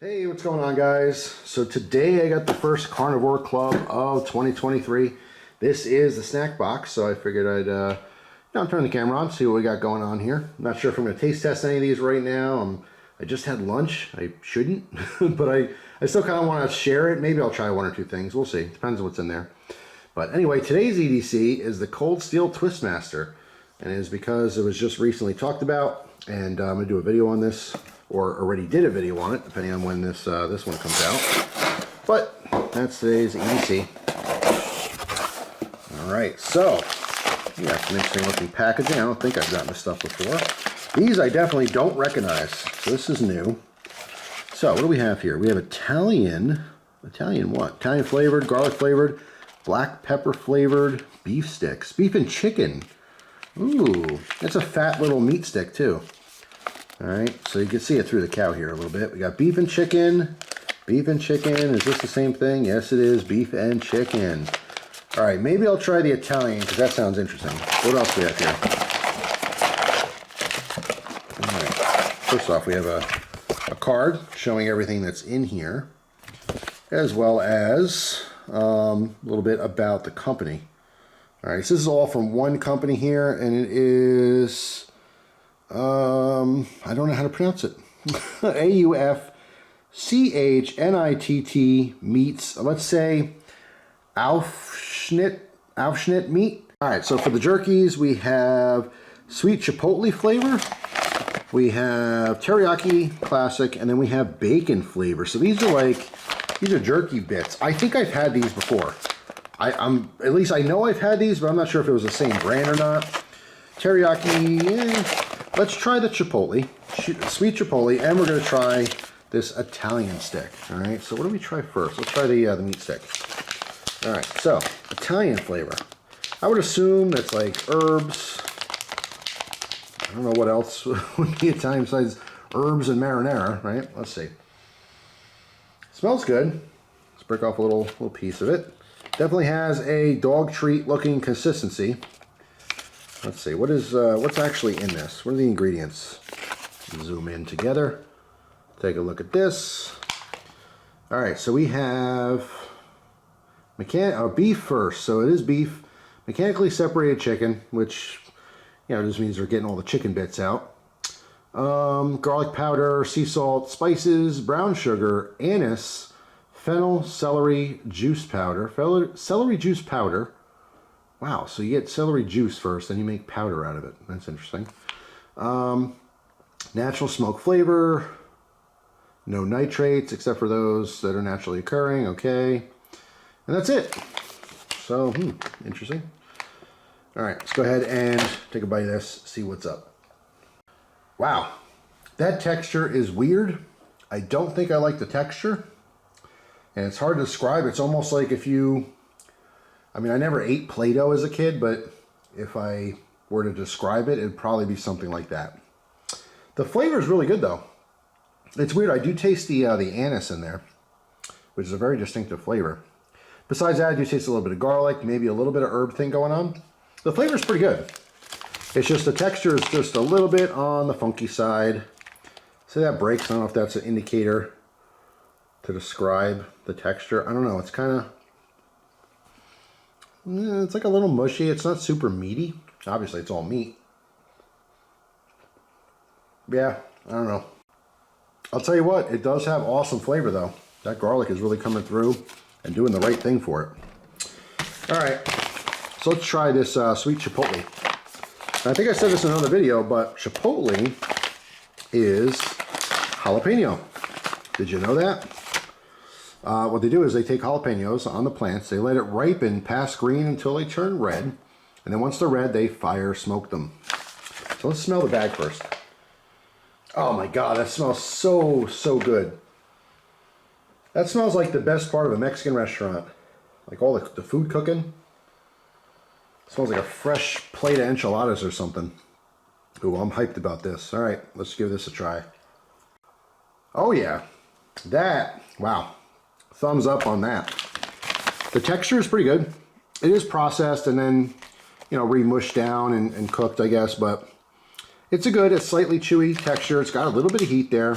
Hey, what's going on, guys? So today I got the first Carnivore Club of 2023. This is the snack box, so I figured I'd turn the camera on, see what we got going on here. I'm not sure if I'm going to taste test any of these right now. I just had lunch. I shouldn't, but I still kind of want to share it. Maybe I'll try one or two things. We'll see. Depends on what's in there. But anyway, today's EDC is the Cold Steel Twistmaster, and it is because it was just recently talked about, and I'm going to do a video on this. Or already did a video on it, depending on when this one comes out. But that's today's EDC. All right, so we got some interesting looking packaging. I don't think I've gotten this stuff before. These I definitely don't recognize, so this is new. So what do we have here? We have Italian what? Italian flavored, garlic flavored, black pepper flavored beef sticks, beef and chicken. Ooh, that's a fat little meat stick too. Alright, so you can see it through the cow here a little bit. We got beef and chicken. Beef and chicken. Is this the same thing? Yes, it is. Beef and chicken. Alright, maybe I'll try the Italian because that sounds interesting. What else do we have here? Alright, first off, we have a card showing everything that's in here, as well as a little bit about the company. Alright, so this is all from one company here, and it is... I don't know how to pronounce it. AUFCHNITT meats, let's say Aufschnitt meat. All right, so for the jerkies, we have sweet chipotle flavor, we have teriyaki classic, and then we have bacon flavor. So these are jerky bits. I think I've had these before. At least I know I've had these, but I'm not sure if it was the same brand or not. Teriyaki, let's try the chipotle, sweet chipotle, and we're going to try this Italian stick. All right, so what do we try first? Let's try the meat stick. All right, so Italian flavor. I would assume that's like herbs. I don't know what else would be Italian besides herbs and marinara, right? Let's see. Smells good. Let's break off a little piece of it. Definitely has a dog treat looking consistency. Let's see, what's actually in this? What are the ingredients? Zoom in together. Take a look at this. All right, so we have beef first. So it is beef, mechanically separated chicken, which just means they're getting all the chicken bits out. Garlic powder, sea salt, spices, brown sugar, anise, fennel, celery juice powder. Celery juice powder. Wow, so you get celery juice first, then you make powder out of it. That's interesting. Natural smoke flavor. No nitrates, except for those that are naturally occurring. Okay. And that's it. So, interesting. All right, let's go ahead and take a bite of this, see what's up. Wow, that texture is weird. I don't think I like the texture. And it's hard to describe. It's almost like if you... I never ate Play-Doh as a kid, but if I were to describe it, it'd probably be something like that. The flavor is really good, though. It's weird. I do taste the anise in there, which is a very distinctive flavor. Besides that, I do taste a little bit of garlic, maybe a little bit of herb thing going on. The flavor is pretty good. It's just the texture is just a little bit on the funky side. See that breaks? I don't know if that's an indicator to describe the texture. I don't know. It's kind of... it's like a little mushy. It's not super meaty. Obviously, it's all meat. Yeah, I don't know. I'll tell you what, it does have awesome flavor, though. That garlic is really coming through and doing the right thing for it. All right, so let's try this sweet chipotle. I think I said this in another video, but chipotle is jalapeno. Did you know that? What they do is they take jalapenos on the plants, they let it ripen past green until they turn red, and then once they're red, they fire smoke them. So let's smell the bag first. Oh my God, that smells so good. That smells like the best part of a Mexican restaurant. Like all the food cooking. It smells like a fresh plate of enchiladas or something. Ooh, I'm hyped about this. All right, let's give this a try. Oh yeah, wow. Thumbs up on that. The texture is pretty good. It is processed and then, re-mushed down and cooked, I guess, but it's slightly chewy texture. It's got a little bit of heat there.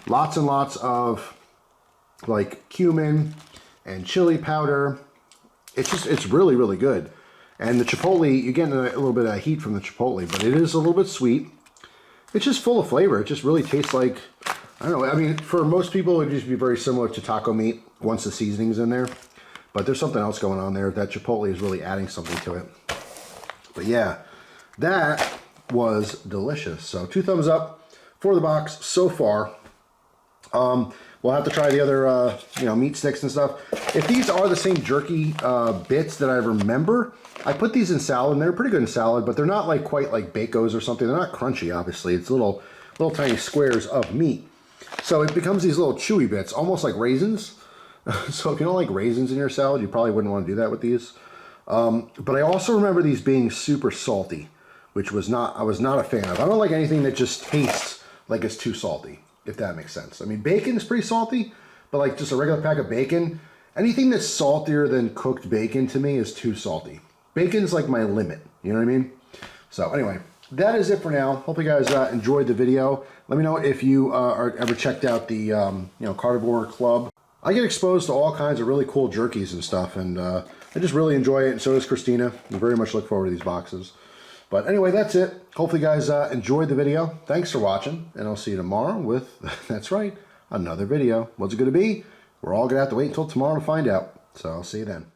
Lots and lots of like cumin and chili powder. It's really, really good. And the chipotle, you get a little bit of heat from the chipotle, but it is a little bit sweet. It's just full of flavor. It just really tastes like, I don't know, I mean, for most people, it would just be very similar to taco meat once the seasoning's in there. But there's something else going on there. That chipotle is really adding something to it. But yeah, that was delicious. So 2 thumbs up for the box so far. We'll have to try the other, you know, meat sticks and stuff. If these are the same jerky bits that I remember, I put these in salad, and they're pretty good in salad, but they're not like quite like Bacos or something. They're not crunchy, obviously. It's little tiny squares of meat. So it becomes these little chewy bits, almost like raisins. So if you don't like raisins in your salad, you probably wouldn't want to do that with these. But I also remember these being super salty, which I was not a fan of. I don't like anything that just tastes like it's too salty, if that makes sense. I mean, bacon is pretty salty, but like just a regular pack of bacon, anything that's saltier than cooked bacon to me is too salty. Bacon's like my limit, you know what I mean? So anyway, that is it for now. Hope you guys enjoyed the video. Let me know if you are ever checked out the you know, Carnivore Club. I get exposed to all kinds of really cool jerkies and stuff, and I just really enjoy it, and so does Christina. I very much look forward to these boxes. But anyway, that's it. Hopefully you guys enjoyed the video. Thanks for watching, and I'll see you tomorrow with, that's right, another video. What's it going to be? We're all going to have to wait until tomorrow to find out. So I'll see you then.